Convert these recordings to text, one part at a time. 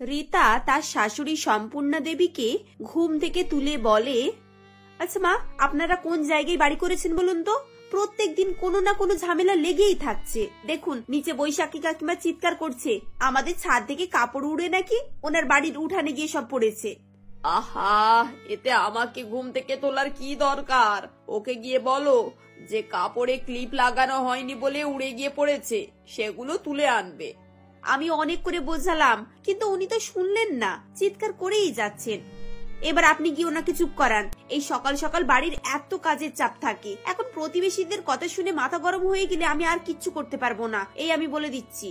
রীতা তার শাশুড়ি সম্পূর্ণা দেবীকে ঘুম থেকে তুলে বলে, আচ্ছা মা, আপনারা কোন জায়গায় বাড়ি করেছেন বলুন তো? প্রত্যেকদিন কোনো না কোনো ঝামেলা লেগেই থাকছে। দেখুন নিচে বৈশাখী কাকিমা চিৎকার করছে আমাদের ছাদ থেকে কাপড় উড়ে নাকি ওনার বাড়ির উঠানে গিয়ে সব পড়েছে। আহা, এতে আমাকে ঘুম থেকে তোলার কি দরকার? ওকে গিয়ে বলো যে কাপড়ে ক্লিপ লাগানো হয়নি বলে উড়ে গিয়ে পড়েছে, সেগুলো তুলে আনবে। আমি অনেক করে বোঝালাম কিন্তু উনি তো শুনলেন না, চিৎকার করেই যাচ্ছেন। এবার আপনি কি ওনাকে চুপ করান। এই সকাল সকাল বাড়ির এত কাজের চাপ থাকে, এখন প্রতিবেশীদের কথা শুনে মাথা গরম হয়ে গেলে আমি আর কিচ্ছু করতে পারবো না, এই আমি বলে দিচ্ছি।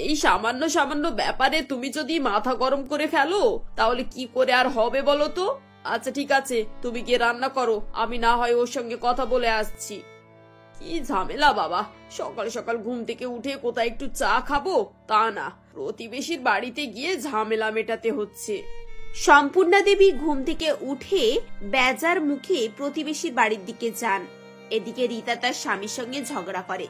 এই সামান্য সামান্য ব্যাপারে তুমি যদি মাথা গরম করে ফেলো তাহলে কি করে আর হবে বলো তো? আচ্ছা ঠিক আছে, তুমি গিয়ে রান্না করো, আমি না হয় ওর সঙ্গে কথা বলে আসছি। কি ঝামেলা বাবা, সকাল সকাল ঘুম থেকে উঠে কোথায় একটু চা খাবো তা না, প্রতিবেশীর বাড়িতে গিয়ে ঝামেলা মেটাতে হচ্ছে। সম্পূর্ণা দেবী ঘুম থেকে উঠে বেজার মুখে প্রতিবেশীর বাড়ির দিকে যান। এদিকে রীতা তার স্বামীর সঙ্গে ঝগড়া করে,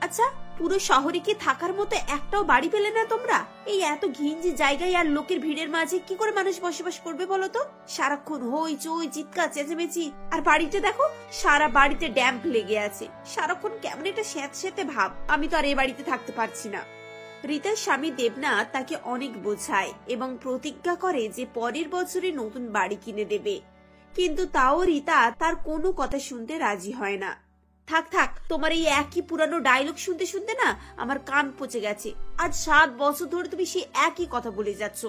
আচ্ছা পুরো শহরে কি থাকার মতো একটাও বাড়ি পেলে না তোমরা? এই এত ঘিঞ্জি জায়গায় আর লোকের ভিড়ের মাঝে কি করে মানুষ বসবাস করবে বলো তো? সারাক্ষণ হই চই চিৎকার চেঁচামেচি, আর বাড়িতে দেখো সারা বাড়িতে ড্যাম্প লেগে আছে, সারাক্ষণ কেমন একটা স্যাঁতস্যাঁতে ভাব। আমি তো আর এই বাড়িতে থাকতে পারছি না। রীতার স্বামী দেবনাথ তাকে অনেক বোঝায় এবং প্রতিজ্ঞা করে যে পরের বছরে নতুন বাড়ি কিনে দেবে, কিন্তু তাও রীতা তার কোনো কথা শুনতে রাজি হয় না। থাক থাক, তোমার এই একই পুরানো ডায়লগ শুনতে শুনতে না আমার কান পচে গেছে। আজ 7 বছর ধরে তুমি সেই একই কথা বলে যাচ্ছ,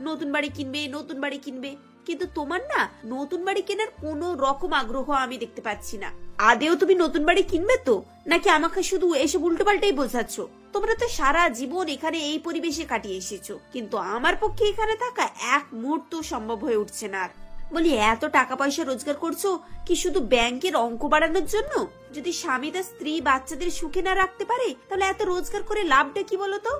নতুন বাড়ি কিনবে নতুন বাড়ি কিনবে, কিন্তু তোমার না নতুন বাড়ি কেনার কোনো রকম আগ্রহ আমি দেখতে পাচ্ছি না। আদেও তুমি নতুন বাড়ি কিনবে তো, নাকি আমাকে শুধু এসব উল্টো পাল্টাই বোঝাচ্ছ? তোমরা তো সারা জীবন এখানে এই পরিবেশে কাটিয়ে এসেছো, কিন্তু আমার পক্ষে এখানে থাকা এক মুহূর্ত সম্ভব হয়ে উঠছে না। বলি এত টাকা পয়সা রোজগার করছো কি শুধু ব্যাংকের অঙ্ক বাড়ানোর জন্য? যদি স্বামী তার স্ত্রী বাচ্চাদের সুখে না রাখতে পারে তাহলে এত রোজগার করে লাভটা কি বলতো?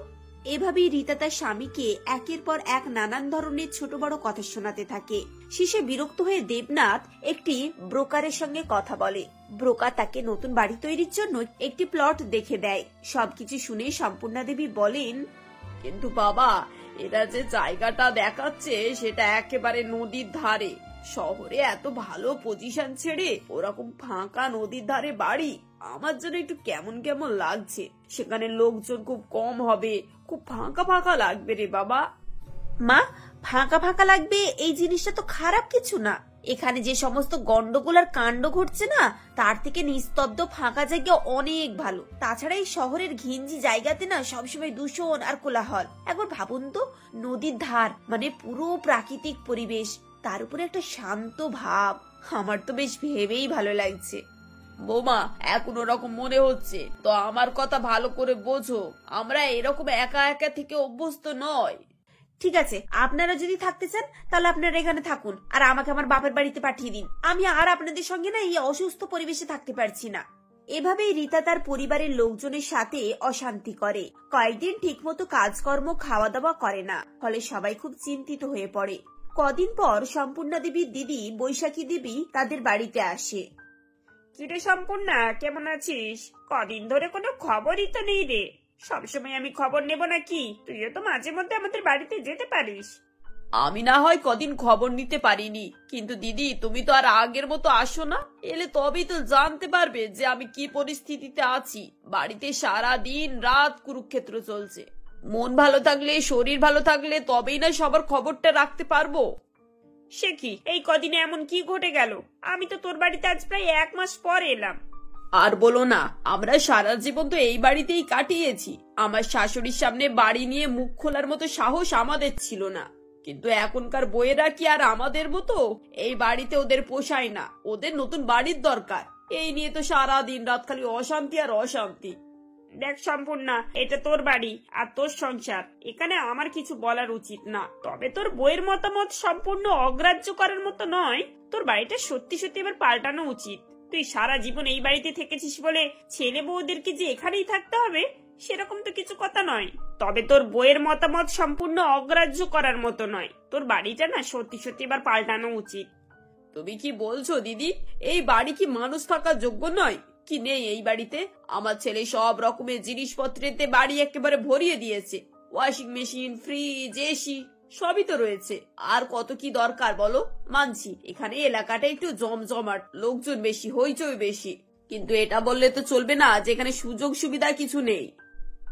এভাবেই রীতা তার স্বামীকে একের পর এক নানান ধরনের ছোট বড় কথা শোনাতে থাকে। শেষে বিরক্ত হয়ে দেবনাথ একটি ব্রোকারের সঙ্গে কথা বলে। ব্রোকার তাকে নতুন বাড়ি তৈরির জন্য একটি প্লট দেখে দেয়। সবকিছু শুনে সম্পূর্ণা দেবী বলেন, কিন্তু বাবা, এরা যে জায়গাটা দেখাচ্ছে সেটা একেবারে নদীর ধারে। শহরে এত ভালো পজিশন ছেড়ে ওরকম ফাঁকা নদীর ধারে বাড়ি আমার জন্য একটু কেমন কেমন লাগছে। সেখানে লোকজন খুব কম হবে, খুব ফাঁকা ফাঁকা লাগবে রে বাবা। মা, ফাঁকা ফাঁকা লাগবে এই জিনিসটা তো খারাপ কিছু না। এখানে যে সমস্ত গন্ডগোল আর কাণ্ড ঘটছে না, তার থেকে নিস্তব্ধ ফাঁকা জায়গা অনেক ভালো। তাছাড়া এই শহরের ঘিঞ্জি জায়গাতে না সবসময় দূষণ আর কোলাহল। একবার ভাবুন তো, নদীর ধার মানে পুরো প্রাকৃতিক পরিবেশ, তার উপরে একটা শান্ত ভাব। আমার তো বেশ ভেবেই ভালো লাগছে। বৌমা, এখন ওরকম মনে হচ্ছে তো আমার কথা ভালো করে বোঝো, আমরা এরকম একা একা থেকে অভ্যস্ত নয়। ঠিক আছে, আপনারা যদি থাকতে চান তাহলে আপনারা এখানে থাকুন, আর আমাকে আমার বাপের বাড়িতে পাঠিয়ে দিন। আমি আর আপনাদের সঙ্গে না এই অসুস্থ পরিবেশে থাকতে পারছি না। এভাবেই রীতা তার পরিবারের লোকজনের সাথে অশান্তি করে। কয়েকদিন ঠিকমতো কাজকর্ম খাওয়া দাওয়া করে না, ফলে সবাই খুব চিন্তিত হয়ে পড়ে। কদিন পর সম্পূর্ণা দেবীর দিদি বৈশাখী দেবী তাদের বাড়িতে আসে। কিরে সম্পূর্ণা, কেমন আছিস? কদিন ধরে কোনো খবরই তো নেই রে। সবসময় আমি খবর নেব নাকি? তুইও তো মাঝে মধ্যে আমাদের বাড়িতে যেতে পারিস। আমি না হয় কদিন খবর নিতে পারিনি, কিন্তু দিদি তুমি তো আর আগের মতো আসো না। এলে তবেই তো জানতে পারবে যে আমি কি পরিস্থিতিতে আছি। বাড়িতে সারা দিন রাত কুরুক্ষেত্র চলছে। মন ভালো থাকলে, শরীর ভালো থাকলে তবেই না সবার খবরটা রাখতে পারবো। সে কি, এই কদিনে এমন কি ঘটে গেল? আমি তো তোর বাড়িতে আজ প্রায় 1 মাস পর এলাম। আর বলো না, আমরা সারা জীবন তো এই বাড়িতেই কাটিয়েছি। আমার শাশুড়ির সামনে বাড়ি নিয়ে মুখ খোলার মতো সাহস আমাদের ছিল না, কিন্তু এখনকার বউয়েরা কি আর আমাদের মতো? এই বাড়িতে ওদের পোষায় না, ওদের নতুন বাড়ির দরকার। এই নিয়ে তো সারা দিন রাত খালি অশান্তি আর অশান্তি। দেখ সম্পূর্ণা, এটা তোর বাড়ি আর তোর সংসার, এখানে আমার কিছু বলার উচিত না। তবে তোর বইয়ের মতামত সম্পূর্ণ অগ্রাহ্য করার মতো নয়। তোর বাড়িটা সত্যি সত্যি এবার পাল্টানো উচিত। তুই সারা জীবন এই বাড়িতে থেকেছিস বলে ছেলে বউদেরকে যে এখানেই থাকতে হবে সেরকম তো কিছু কথা নয়। তবে তোর বইয়ের মতামত সম্পূর্ণ অগ্রাহ্য করার মতো নয়। তোর বাড়িটা না সত্যি সত্যি এবার পাল্টানো উচিত। তুমি কি বলছো দিদি? এই বাড়ি কি মানুষ থাকার যোগ্য নয়? কি নেই এই বাড়িতে? আমার ছেলে সব রকমের জিনিসপত্রেতে বাড়ি একেবারে ভরিয়ে দিয়েছে। ওয়াশিং মেশিন, ফ্রিজ, এসি, সবই তো রয়েছে, আর কত কি দরকার বলো। মানছি এখানে এলাকাটা একটু জমজমাট, লোকজন বেশি, হইচই বেশি, কিন্তু এটা বললে তো চলবে না যে এখানে সুযোগ সুবিধা কিছু নেই।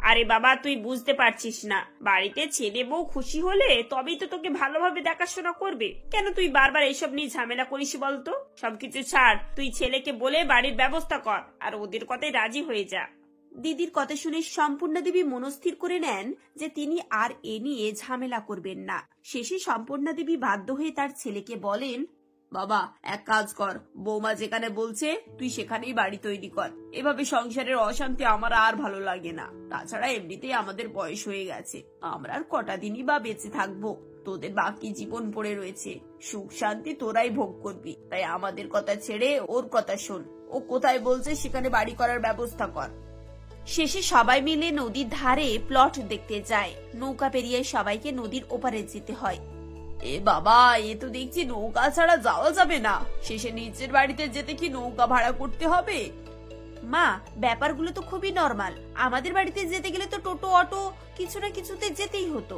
আরে বাবা, তুই বুঝতে পারছিস না, বাড়িতে ছেলে বউ খুশি হলে তবেই তো তোকে ভালোভাবে দেখাশোনা করবে। কেন তুই বারবার এইসব নিয়ে ঝামেলা করিস বলতো? সবকিছু ছাড়, তুই ছেলেকে বলে বাড়ির ব্যবস্থা কর আর ওদের কথায় রাজি হয়ে যা। দিদির কথা শুনে সম্পূর্ণা দেবী মনস্থির করে নেন যে তিনি আর এ নিয়ে ঝামেলা করবেন না। শেষে সম্পূর্ণা দেবী বাধ্য হয়ে তার ছেলেকে বলেন, বাবা এক কাজ কর, বৌমা যেখানে বলছে তুই সেখানেই বাড়ি তৈরি কর। এভাবে সংসারের অশান্তি আমার আর ভালো লাগে না। তাছাড়া এমনিতেই আমাদের বয়স হয়ে গেছে, আমরা আর কটা দিনই বা বেঁচে থাকবো। তোদের বাকি জীবন পড়ে রয়েছে, সুখ শান্তি তোরাই ভোগ করবি। তাই আমাদের কথা ছেড়ে ওর কথা শোন, ও কোথায় বলছে সেখানে বাড়ি করার ব্যবস্থা কর। শেষে সবাই মিলে নদীর ধারে প্লট দেখতে যায়। নৌকা পেরিয়ে সবাইকে নদীর ওপারে যেতে হয়। এ বাবা, এ তো দেখছি নৌকা ছাড়া যাওয়া যাবে না। শেষে নিচের বাড়িতে যেতে কি নৌকা ভাড়া করতে হবে? মা, ব্যাপারগুলো তো খুবই নরমাল। আমাদের বাড়িতে যেতে গেলে তো টোটো অটো কিছু না কিছুতে যেতেই হতো।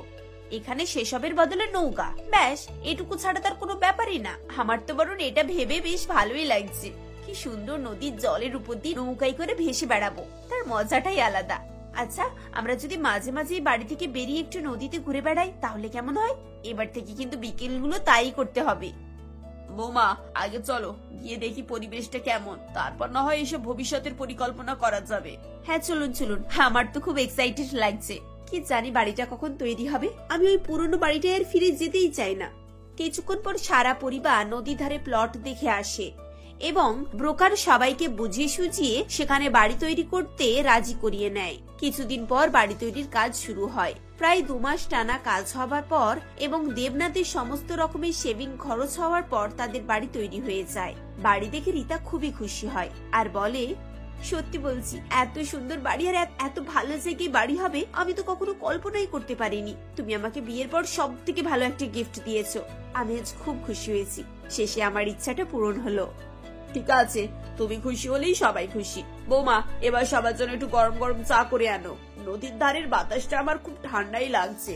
এখানে সেসবের বদলে নৌকা, ব্যাস এটুকু ছাড়া তার কোনো ব্যাপারই না। আমার তো বরং এটা ভেবে বেশ ভালোই লাগছে। কি সুন্দর নদীর জলের উপর দিয়ে নৌকায় করে ভেসে বেড়াবো, তার মজাটাই আলাদা। আচ্ছা, আমরা যদি মাঝে মাঝে বাড়ি থেকে বেরিয়ে একটু নদীতে ঘুরে বেড়াই তাহলে কেমন হয়? এবার থেকে কিন্তু বিকেলগুলো তাই করতে হবে। বৌমা আগে চলো গিয়ে দেখি পরিবেশটা কেমন, তারপর না হয় এসব ভবিষ্যতের পরিকল্পনা করা যাবে। হ্যাঁ চলুন চলুন, আমার তো খুব এক্সাইটেড লাগছে। কি জানি বাড়িটা কখন তৈরি হবে। আমি ওই পুরনো বাড়িটায় আর ফিরে যেতেই চাই না। কিছুক্ষণ পর সারা পরিবার নদী ধারে প্লট দেখে আসে এবং ব্রোকার সবাইকে বুঝিয়ে সুঝিয়ে সেখানে বাড়ি তৈরি করতে রাজি করিয়ে নেয়। কিছুদিন পর বাড়ি তৈরির কাজ শুরু হয়। প্রায় 2 মাস টানা কাজ হবার পর এবং দেবনাথের সমস্ত রকমের সেভিং খরচ হওয়ার পর তাদের বাড়ি তৈরি হয়ে যায়। বাড়ি দেখে রীতা খুবই খুশি হয় আর বলে, সত্যি বলছি, এত সুন্দর বাড়ি আর এত ভালো জায়গায় বাড়ি হবে আমি তো কখনো কল্পনাই করতে পারিনি। তুমি আমাকে বিয়ের পর সব থেকে ভালো একটা গিফট দিয়েছো। আমি আজ খুব খুশি হয়েছি। শেষে আমার ইচ্ছাটা পূরণ হলো। ঠিক আছে, তুমি খুশি হলেই সবাই খুশি। বৌমা এবার সবার জন্য একটু গরম গরম চা করে আনো। নদীর ধারের বাতাসটা আমার খুব ঠান্ডাই লাগছে।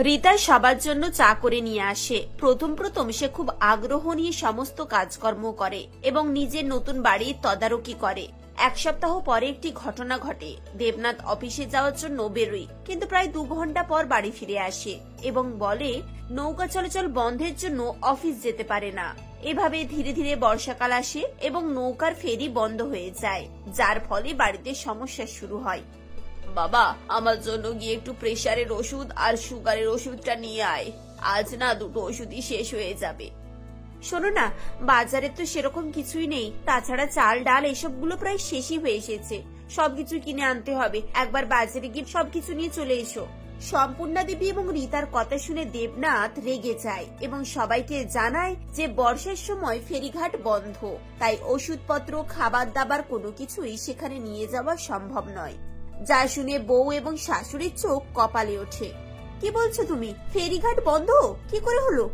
রীতা সবার জন্য চা করে নিয়ে আসে। প্রথম প্রথম সে খুব আগ্রহ নিয়ে সমস্ত কাজকর্ম করে এবং নিজের নতুন বাড়ির তদারকি করে। 1 সপ্তাহ পরে একটি ঘটনা ঘটে। দেবনাথ অফিসে যাওয়ার জন্য বেরোয়, কিন্তু প্রায় 2 ঘন্টা পর বাড়ি ফিরে আসে এবং বলে নৌকা চলাচল বন্ধের জন্য অফিস যেতে পারে না। এভাবে ধীরে ধীরে বর্ষাকাল আসে এবং নৌকার ফেরি বন্ধ হয়ে যায়, যার ফলে বাড়িতে সমস্যা শুরু হয়। বাবা আমার জন্য গিয়ে একটু প্রেসারের ওষুধ আর সুগারের ওষুধটা নিয়ে আয়। আজ না দুটো ওষুধই শেষ হয়ে যাবে। শোনো না, বাজারে তো সেরকম কিছুই নেই। তাছাড়া চাল ডাল এসবগুলো প্রায় শেষই হয়ে এসেছে। সবকিছু কিনে আনতে হবে। একবার বাজারে গিয়ে সবকিছু নিয়ে চলে এসো। সম্পূর্ণা দেবী এবং রীতার কথা শুনে দেবনাথ রেগে যায় এবং সবাইকে জানায় যে বর্ষার সময় ফেরিঘাট বন্ধ, তাই ওষুধপত্র খাবার দাবার কোনো কিছুই সেখানে নিয়ে যাওয়া সম্ভব নয়। যা শুনে বউ এবং শাশুড়ির চোখ কপালে ওঠে। কি বলছো তুমি? ফেরিঘাট বন্ধ কি করে হলো?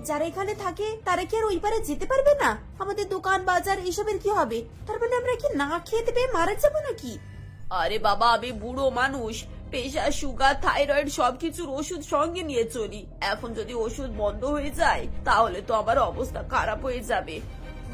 যারা এখানে থাকে তারা কি আর ওই পারে যেতে পারবে না? আমাদের দোকান বাজার এসবের কি হবে? তার মানে আমরা কি না খেতে পেয়ে মারা যাবো নাকি? আরে বাবা, আমি বুড়ো মানুষ, প্রেসার সুগার থাইরয়েড সবকিছুর ওষুধ সঙ্গে নিয়ে চলি। এখন যদি ওষুধ বন্ধ হয়ে যায় তাহলে তো আমার অবস্থা খারাপ হয়ে যাবে।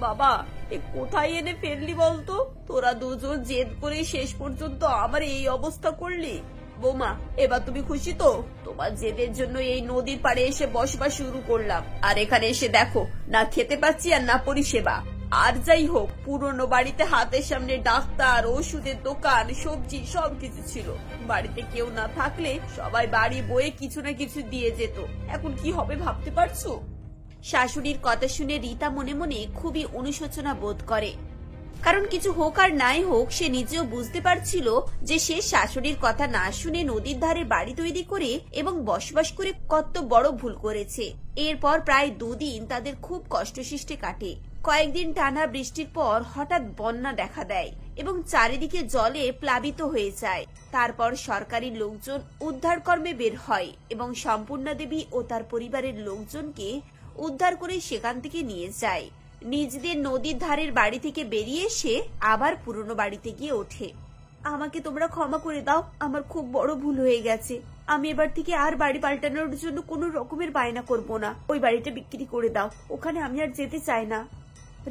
বাবা এ কোথায় এনে ফেললি বলতো? তোরা দুজন জেদ করে শেষ পর্যন্ত আমার এই অবস্থা করলি। বৌমা এবার তুমি খুশি তো? তোমার জেদের জন্য এই নদীর পাড়ে এসে বসবাস শুরু করলাম, আর এখানে এসে দেখো না খেতে পাচ্ছি আর না পরিষেবা। আর যাই হোক, পুরনো বাড়িতে হাতের সামনে ডাক্তার, ওষুধের দোকান, সবজি সবকিছু ছিল। বাড়িতে কেউ না থাকলে সবাই বাড়ি বয়ে কিছু না কিছু দিয়ে যেত। এখন কি হবে ভাবতে পারছো? শাশুড়ির কথা শুনে রীতা মনে মনে খুবই অনুশোচনা বোধ করে। কারণ কিছু হোক আর নাই হোক, সে নিজেও বুঝতে পারছিল যে সে শাশুড়ির কথা না শুনে নদীর ধারে বাড়ি তৈরি করে এবং বসবাস করে কত বড় ভুল করেছে। এরপর প্রায় 2 দিন তাদের খুব কষ্টসৃষ্টে কাটে। কয়েকদিন টানা বৃষ্টির পর হঠাৎ বন্যা দেখা দেয় এবং চারিদিকে জলে প্লাবিত হয়ে যায়। তারপর সরকারি লোকজন উদ্ধার কর্মে বের হয় এবং সম্পূর্ণা দেবী ও তার পরিবারের লোকজনকে উদ্ধার করে সেখান থেকে নিয়ে যায়। নিজেদের নদীর ধারের বাড়ি থেকে বেরিয়ে এসে আবার পুরনো বাড়িতে গিয়ে ওঠে। আমাকে তোমরা ক্ষমা করে দাও, আমার খুব বড় ভুল হয়ে গেছে। আমি এবার থেকে আর বাড়ি পাল্টানোর জন্য কোনো রকমের বায়না করব না। ওই বাড়িটা বিক্রি করে দাও, ওখানে আমি আর যেতে চাই না।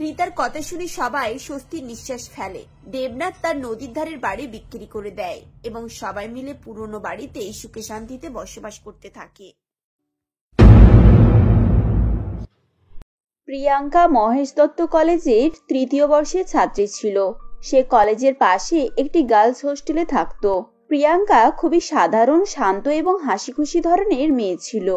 রিতার কথা শুনে সবাই স্বস্তির নিঃশ্বাস ফেলে। দেবনাথ তার নদীর ধারের বাড়ি বিক্রি করে দেয় এবং সবাই মিলে পুরনো বাড়িতে সুখে শান্তিতে বসবাস করতে থাকে। প্রিয়াঙ্কা মহেশ দত্ত কলেজের তৃতীয় বর্ষের ছাত্রী ছিল। সে কলেজের পাশে একটি গার্লস হোস্টেলে থাকতো। প্রিয়াঙ্কা খুবই সাধারণ, শান্ত এবং হাসি খুশি ধরনের মেয়ে ছিল,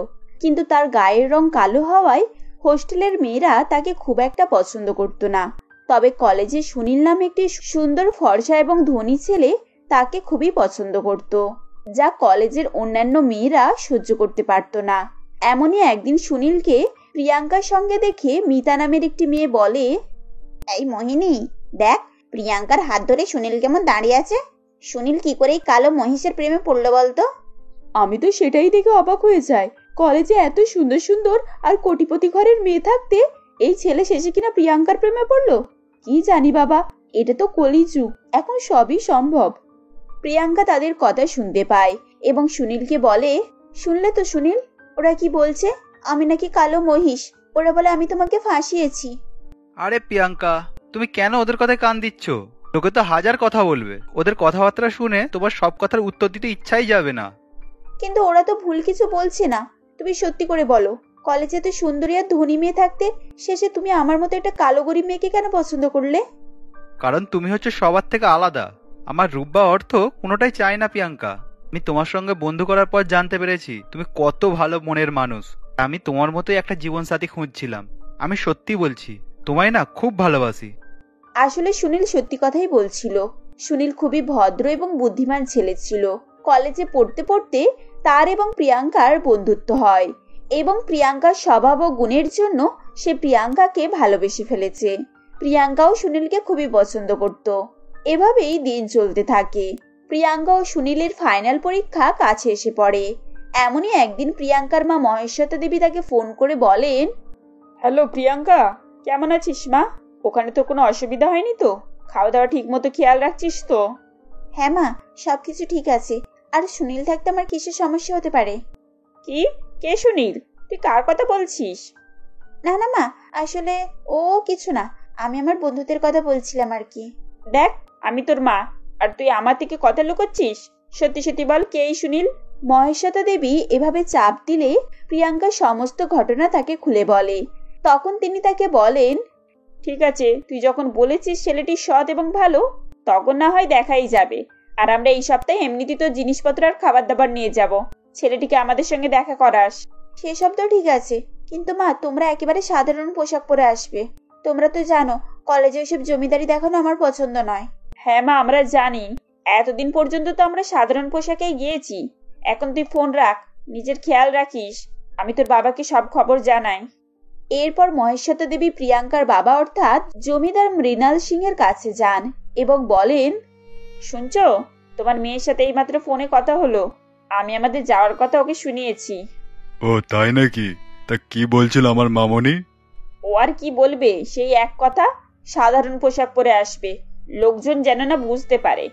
কিন্তু তার গায়ের রং কালো হওয়ায় হোস্টেলের মেয়েরা তাকে খুব একটা পছন্দ করত না। তবে কলেজে সুনীল নামে একটি সুন্দর, ফর্সা এবং ধনী ছেলে তাকে খুবই পছন্দ করত, যা কলেজের অন্যান্য মেয়েরা সহ্য করতে পারত না। এমনই একদিন সুনীলকে প্রিয়াঙ্কার সঙ্গে দেখে মিতা নামের একটি মেয়ে বলে, এই মোহিনী, দেখ প্রিয়াঙ্কার হাত ধরে সুনীল কেমন দাঁড়িয়ে আছে। সুনীল কি করে এই কালো মহিষের প্রেমে পড়লো বলতো? আমি তো সেটাই দেখে অবাক হয়ে যাই। কলেজে এত সুন্দর সুন্দর আর কোটিপতি ঘরের মেয়ে থাকতে এই ছেলে শেষে কিনা প্রিয়াঙ্কার প্রেমে পড়লো। কি জানি বাবা, এটা তো কলিযুগ, এখন সবই সম্ভব। প্রিয়াঙ্কা তাদের কথা শুনতে পায় এবং সুনীলকে বলে, শুনলে তো সুনীল, ওরা কি বলছে? আমি নাকি কালো মহিষ। ওরা বলে আমি তোমাকে ফাঁসিয়েছি। আরে প্রিয়াঙ্কা, তুমি কেন ওদের কথায় কান দিচ্ছ? লোকে তো হাজার কথা বলবে। ওদের কথাবার্তা শুনে তোমার সব কথার উত্তর দিতে ইচ্ছাই যাবে না। কিন্তু ওরা তো ভুল কিছু বলছে না। তুমি সত্যি করে বলো, কলেজে তো সুন্দরী আর ধনী মেয়ে থাকতে শেষে তুমি আমার মতো একটা কালো গরিব মেয়েকে কেন পছন্দ করলে? কারণ তুমি হচ্ছে সবার থেকে আলাদা। আমার রূপ বা অর্থ কোনোটাই চাই না প্রিয়াঙ্কা। আমি তোমার সঙ্গে বন্ধু করার পর জানতে পেরেছি তুমি কত ভালো মনের মানুষ। আমি তোমার মতোই একটা জীবনসাথী খুঁজছিলাম। আমি সত্যি বলছি, তোমায় না খুব ভালোবাসি। আসলে সুনীল সত্যি কথাই বলছিল। সুনীল খুবই ভদ্র এবং বুদ্ধিমান ছেলে ছিল। কলেজে পড়তে পড়তে তার এবং প্রিয়াঙ্কার বন্ধুত্ব হয় এবং প্রিয়াঙ্কার স্বভাব ও গুণের জন্য সে প্রিয়াঙ্কাকে ভালোবেসে ফেলেছে। প্রিয়াঙ্কাও সুনীলকে খুবই পছন্দ করত। এভাবেই দিন চলতে থাকে। প্রিয়াঙ্কা ও সুনীলের ফাইনাল পরীক্ষা কাছে এসে পড়ে। এমনই একদিন প্রিয়াঙ্কার মা মহেশ্বতা দেবী তাকে ফোন করে বলেন, হ্যালো প্রিয়াঙ্কা, কেমন আছিস মা? ওখানে তো কোনো অসুবিধা হয়নি তো? খাওয়া দাওয়া ঠিক মতো খেয়াল রাখছিস তো? হ্যাঁ মা, সবকিছু ঠিক আছে। আর সুনীল থাকতে আমার কিসের সমস্যা হতে পারে? কি? কে সুনীল? তুই কার কথা বলছিস? না না মা, আসলে ও কিছু না। আমি আমার বন্ধুদের কথা বলছিলাম আর কি। দেখ, আমি তোর মা, আর তুই আমার থেকে কথা লুকোচ্ছিস? সত্যি সত্যি বল, কে এই সুনীল? মহেশ্বতা দেবী এভাবে চাপ দিলে প্রিয়াঙ্কা সমস্ত ঘটনা তাকে খুলে বলে। তখন তিনি তাকে বলেন, ঠিক আছে, তুই যখন বলেছিস ছেলেটি সৎ এবং ভালো, তখন না হয় দেখাই যাবে। আর আমরা এই সপ্তাহে এমনিতেই তো জিনিসপত্র আর খাবার দাবার নিয়ে যাব। ছেলেটিকে আমাদের সঙ্গে দেখা করাস। সেসব তো ঠিক আছে, কিন্তু মা তোমরা একেবারে সাধারণ পোশাক পরে আসবে। তোমরা তো জানো কলেজে ওইসব জমিদারি দেখানো আমার পছন্দ নয়। হ্যাঁ মা, আমরা জানি। এতদিন পর্যন্ত তো আমরা সাধারণ পোশাকেই গিয়েছি। এখন তুই ফোন রাখ, নিজের খেয়াল রাখিস। আমি তোর বাবাকে সব খবর জানাই। এরপর মহেশ্বতা দেবী প্রিয়াঙ্কার বাবা অর্থাৎ জমিদার মৃণাল সিংহের কাছে যান এবং বলেন, শুনছো, তোমার মেয়ের সাথে এইমাত্র ফোনে কথা হলো। আমি আমাদের যাওয়ার কথা ওকে শুনিয়েছি। ও তাই নাকি? তা কি বলছিল আমার মামনি? ও আর কি বলবে, সেই এক কথা, সাধারণ পোশাক পরে আসবে, লোকজন যেন না বুঝতে পারে।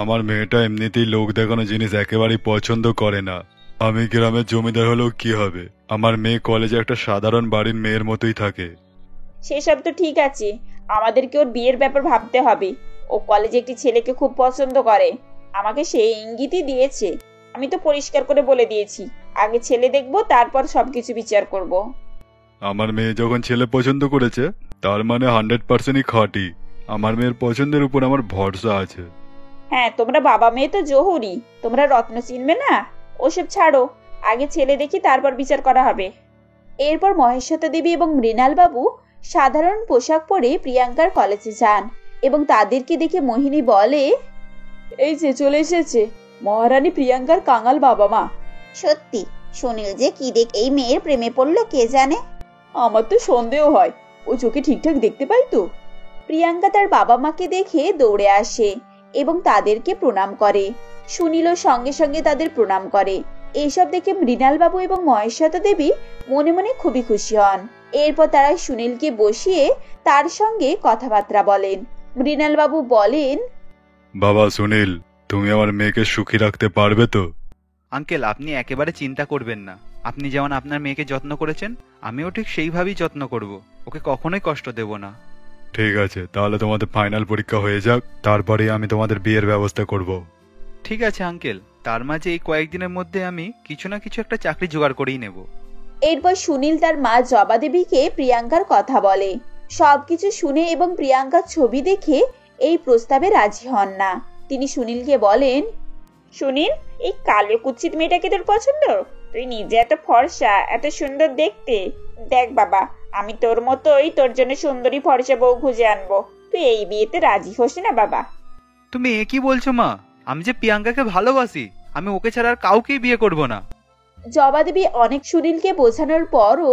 আমার মেয়েটা এমনিতেই লোক দেখানো জিনিস একেবারেই পছন্দ করে না। আমি গ্রামের জমিদার হলেও কি হবে, আমার মেয়ে কলেজে একটা সাধারণ বাড়ির মেয়ের মতোই থাকে। সেসব তো ঠিক আছে, আমাদেরকে ওর বিয়ের ব্যাপার ভাবতে হবে। ও কলেজে একটি ছেলেকে খুব পছন্দ করে, আমাকে সেই ইঙ্গিতই দিয়েছে। আমি তো পরিষ্কার করে বলে দিয়েছি, আগে ছেলে দেখবো, তারপর সবকিছু বিচার করব। আমার মেয়ে যখন ছেলে পছন্দ করেছে, তার মানে 100%ই খাঁটি। আমার মেয়ের পছন্দের উপর আমার ভরসা আছে। হ্যাঁ, তোমরা বাবা মেয়ে তো জহুরি, তোমরা রত্ন চিনবে না। ওসব ছাড়ো, আগে ছেলে দেখি, তারপর বিচার করা হবে। এরপর মহেশ্বতা দেবী এবং মৃণাল বাবু সাধারণ পোশাক পরে প্রিয়াঙ্কার কলেজে যান এবং তাদেরকে দেখে মোহিনী বলে, এই যে চলে এসেছে মহারানী প্রিয়াঙ্কার কাঙাল বাবা মা। সত্যি সুনীল যে কি দেখ এই মেয়ের প্রেমে পড়লো কে জানে। আমার তো সন্দেহ হয়, ও চোখে ঠিকঠাক দেখতে পাই তো। প্রিয়াঙ্কা তার বাবা মাকে দেখে দৌড়ে আসে এবং তাদেরকে প্রণাম করে। সুনীলও সঙ্গে সঙ্গে তাদের প্রণাম করে। এইসব দেখে মৃণাল বাবু এবং মহেশ্বতা দেবী মনে মনে খুবই খুশি হন। এরপর তারা সুনীলকে বসিয়ে তার সঙ্গে কথাবার্তা বলেন। মৃণাল বাবু বলেন, বাবা সুনীল, তুমি আমার মেয়েকে সুখী রাখতে পারবে তো? আঙ্কেল, আপনি একেবারে চিন্তা করবেন না। আপনি যেমন আপনার মেয়েকে যত্ন করেছেন, আমিও ঠিক সেইভাবেই যত্ন করব। ওকে কখনোই কষ্ট দেব না। ঠিক আছে, তাহলে তোমাদের ফাইনাল পরীক্ষা হয়ে যাক, তারপরে আমি তোমাদের বিয়ের ব্যবস্থা করব। ঠিক আছে আঙ্কেল, তার মাঝে এই কয়েকদিনের মধ্যে আমি কিছু না কিছু একটা চাকরি জোগাড় করেই নেব। এরপর সুনীল তার মা জবা দেবীকে প্রিয়াঙ্কার কথা বলে। সবকিছু শুনে এবং প্রিয়াঙ্কার ছবি দেখে এই প্রস্তাবে রাজি হন না। তিনি সুনীলকে বলেন, সুনীল, এই কালো কুচ্ছিত মেয়েটাকে তোর পছন্দ? তুই নিজে এত ফর্সা, এত সুন্দর দেখতে। দেখ বাবা, আমি তোর মতোই তোর জন্য সুন্দরী ফর্সা বউ খুঁজে আনবো। তুই এই বিয়েতে রাজি হোস না বাবা? তুমি এ কি বলছো মা? আমি যে প্রিয়াঙ্কাকে ভালোবাসি, আমি ওকে ছাড়া আর কাউকেই বিয়ে করব না। জবা দেবী অনেক সুনীলকে বোঝানোর পরও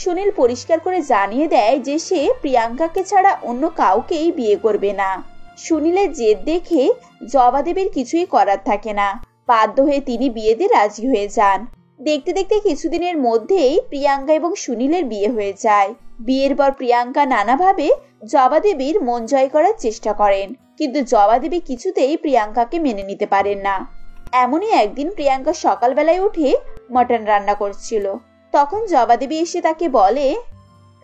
সুনীল পরিষ্কার করে জানিয়ে দেয় যে সে প্রিয়াঙ্কাকে ছাড়া অন্য কাউকেই বিয়ে করবে না। সুনীলের জেদ দেখে জবা দেবীর কিছুই করার থাকে না। বাধ্য হয়ে তিনি বিয়েতে রাজি হয়ে যান। দেখতে দেখতে কিছুদিনের মধ্যেই প্রিয়াঙ্কা এবং সুনীলের বিয়ে হয়ে যায়। বিয়ের পর প্রিয়াঙ্কা নানাভাবে জবা দেবীর মন জয় করার চেষ্টা করেন, কিন্তু জবা দেবী কিছুতেই প্রিয়াঙ্কাকে মেনে নিতে পারেন না। এমনই একদিন প্রিয়াঙ্কা সকালবেলায় উঠে মটন রান্না করছিল। তখন জবা দেবী এসে তাকে বলে,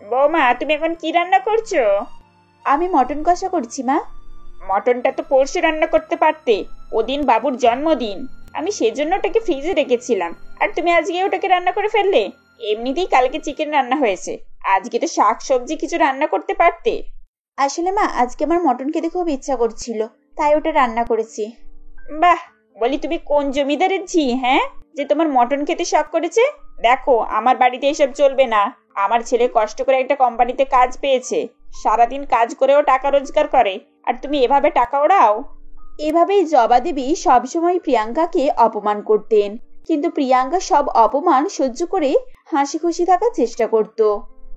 বৌমা, তুমি এখন কি রান্না করছো? আমি মটন কষা করছি মা। মটনটা তো পরশু রান্না করতে পারতে, ওদিন বাবুর জন্মদিন। আমি সেজন্য ওটাকে ফ্রিজে রেখেছিলাম, আর তুমি আজকে ওটাকে রান্না করে ফেললে। এমনিতেই কালকে চিকেন রান্না হয়েছে, আজকে তো শাক সবজি কিছু রান্না করতে পারতে। আসলে মা, আজকে আমার মটন খেতে খুব ইচ্ছা করছিল, তাই ওটা রান্না করেছি। বাহ, বলি তুমি কোন জমিদারের ঝি, হ্যাঁ, যে তোমার মটন খেতে শখ করেছে? দেখো, আমার বাড়িতে এসব চলবে না। আমার ছেলে কষ্ট করে একটা কোম্পানিতে কাজ পেয়েছে, সারাদিন কাজ করেও টাকা রোজগার করে, আর তুমি এভাবে টাকা ওড়াও? এভাবেই জবা দেবী সবসময় প্রিয়াঙ্কাকে অপমান করতেন, কিন্তু প্রিয়াঙ্কা সব অপমান সহ্য করে হাসি খুশি থাকার চেষ্টা করত।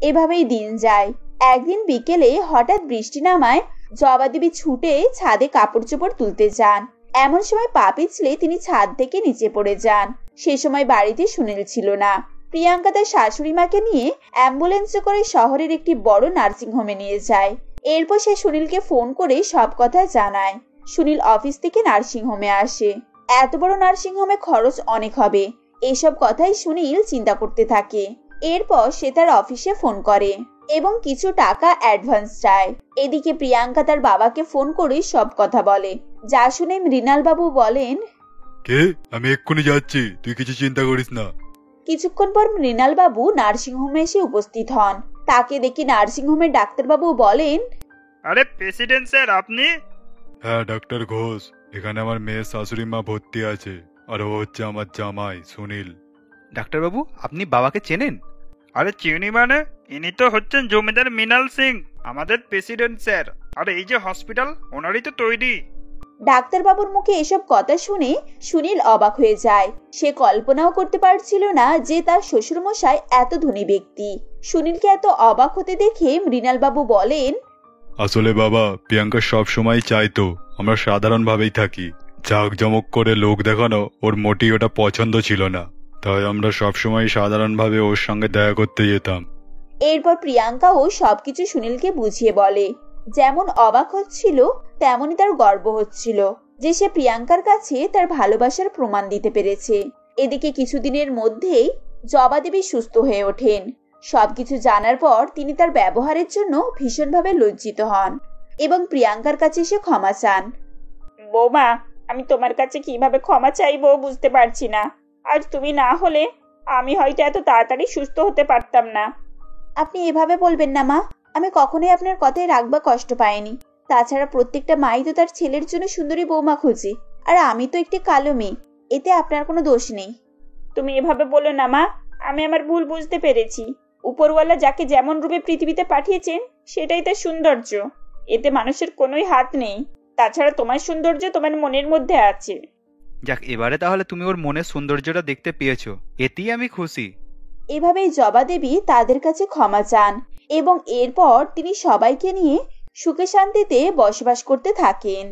এভাবেই দিন যায়। একদিন বিকেলে হঠাৎ বৃষ্টি নামায় জবা দেবী ছুটে ছাদে কাপড় চোপড় তুলতে যান। এমন সময় পা পিছলে তিনি ছাদ থেকে নিচে পড়ে যান। সে সময় বাড়িতে সুনীল ছিল না। প্রিয়াঙ্কা তার শাশুড়ি মাকে নিয়ে অ্যাম্বুলেন্সে করে শহরের একটি বড় নার্সিং হোমে নিয়ে যায়। এরপর সে সুনীলকে ফোন করে সব কথা জানায়। সুনীল অফিস থেকে নার্সিং হোমে আসে। এত বড় নার্সিং হোমে খরচ অনেক হবে, এসব কথাই সুনীল চিন্তা করতে থাকে। এরপর সে তার অফিসে ফোন করে এবং কিছু টাকা অ্যাডভান্স চায়। এদিকে প্রিয়াঙ্কা তার বাবাকে ফোন করে সব কথা বলে, যা শুনে মৃণাল বাবু বলেন, কে? আমি এক্ষুনি যাচ্ছি, তুই কিছু চিন্তা করিস না। কিছুক্ষণ পর মৃণাল বাবু নার্সিং হোমে এসে উপস্থিত হন। তাকে দেখে নার্সিং হোমের ডাক্তারবাবু বলেন, আরে প্রেসিডেন্ট স্যার, আপনি? হ্যাঁ, ডাক্তার ঘোষ। এখানে আমার মেয়ের শাশুড়ি মা ভর্তি আছে, আর ও হচ্ছে আমার জামাই সুনীল। ডাক্তারবাবু, আপনি বাবাকে চেনেন? আরে চিনি মানে, ইনি তো হচ্ছেন জমিদার মৃণাল সিং, আমাদের প্রেসিডেন্ট স্যার। আর এই যে হসপিটাল, ওনারই তো তৈরি। ডাক্তারবাবুর মুখে এসব কথা শুনে সুনীল অবাক হয়ে যায়। সে কল্পনাও করতে পারছিল না যে তার শ্বশুরমশাই এত ধনী ব্যক্তি। সুনীলকে এত অবাক হতে দেখে মৃণাল বাবু বলেন, আসলে বাবা, প্রিয়াঙ্কা সব সময় চাইতো আমরা সাধারণভাবেই থাকি। জাঁকজমক করে লোক দেখানো ওর মোটেই ওটা পছন্দ ছিল না, তাই আমরা সবসময় সাধারণভাবে ওর সঙ্গে দেখা করতে যেতাম। এরপর প্রিয়াঙ্কাও সবকিছু সুনীলকে বুঝিয়ে বলে। যেমন অবাক হচ্ছিল, তেমনই তার গর্ব হচ্ছিল যে সে প্রিয়াঙ্কার কাছে তার ভালোবাসার প্রমাণ দিতে পেরেছে। এদিকে কিছুদিনের মধ্যেই জবা দেবী সুস্থ হয়ে ওঠেন। সবকিছু জানার পর তিনি তার ব্যবহারের জন্য ভীষণভাবে লজ্জিত হন এবং প্রিয়াঙ্কার কাছে এসে ক্ষমা চান। বৌমা, আমি তোমার কাছে কিভাবে ক্ষমা চাইবো বুঝতে পারছি না। আজ তুমি না হলে আমি হয়তো এত তাড়াতাড়ি সুস্থ হতে পারতাম না। আপনি এভাবে বলবেন না মা, আমি কখনোই আপনার কথায় রাগ বা কষ্ট পাইনি। তাছাড়া প্রত্যেকটা মাই তো তার ছেলের জন্য সুন্দরী বৌমা খোঁজে, আর আমি তো একটি কালো মেয়ে, এতে আপনার কোনো দোষ নেই। তুমি এভাবে বলো না মা, আমি আমার ভুল বুঝতে পেরেছি। উপরওয়ালা যাকে যেমন রূপে পৃথিবীতে পাঠিয়েছেন সেটাই তার সৌন্দর্য, এতে মানুষের কোনোই হাত নেই। তাছাড়া তোমার সৌন্দর্য তোমার মনের মধ্যে আছে। যাক, এবারে তাহলে তুমি ওর মনের সৌন্দর্যটা দেখতে পেয়েছো, এতেই আমি খুশি। এভাবেই জবা দেবী তাদের কাছে ক্ষমা চান এবং এরপর তিনি সবাইকে নিয়ে সুখে শান্তিতে বসবাস করতে থাকেন।